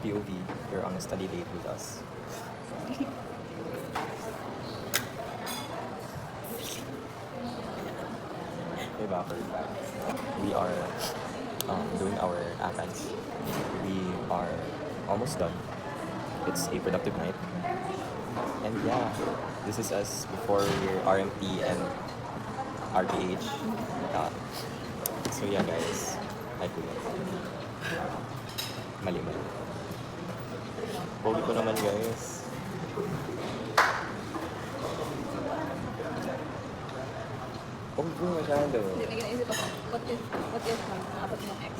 POV, you're on a study date with us. Diba, we are doing our ACADS. We are almost done. It's a productive night. And yeah, this is us before we're RMT and RPH. So yeah guys, hi kuya. Mali. Pogi ko naman guys. Pogi ko masyado. Hindi, may ginaisip ako. What if apat mong ex?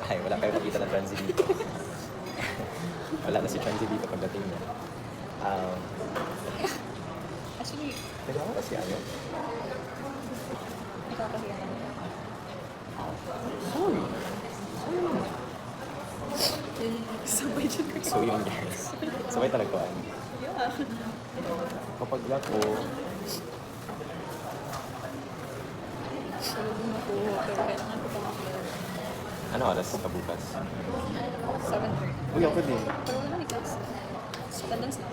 Ay, wala kayo makita ng Transi dito. Wala na si Transi dito pagdating niya. Actually, Nagawa kasi ano? ikaw kasi yan. Sorry. Sabay dyan ka. So yun guys. Sabay talagpuan. Yeah. Kapag lako, Salubong ako, pero kailangan ko pa mag-learn. ano oras ka bukas? 7:30. Uy, ako din. Pero wala naman class. Attendance na.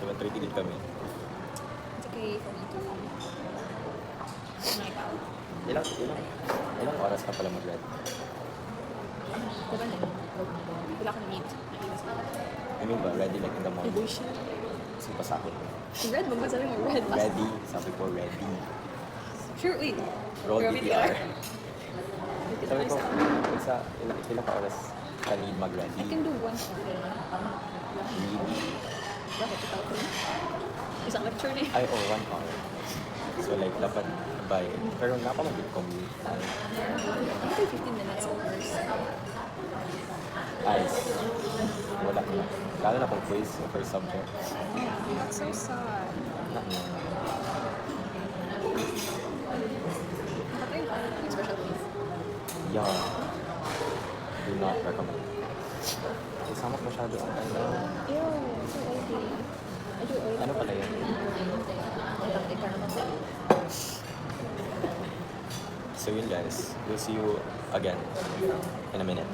7:30 din kami. It's okay for me to night out. Ilang oras ka pala mag-read? Diba na? Wala ko na-meet. I mean ba, ready like in the morning? Bullshit. Kasi pa sa akin. Red, magbasabi mo red. Ready. Sabi ko, ready. Sure, wait. Roll Grabe, DTR. TR. Sabi ko, ilang ka oras ka need mag-ready? I can do one hour. Read. Bakit ikaw ko? Isang lecture na eh. Ay, 1 hour. So like, dapat by, pero napamag-commute. Maybe 15 minutes first. Ayos. Wala na. Lalo na kung quiz, yung first subject. That's so sad. Patay ko. Yung special case. Yeah. Do not recommend. Isamak masyado ang ano. Ew, so oily. I do oily. Ano pala yun? Ikaw naman sa So yun guys, we'll see you again in a minute.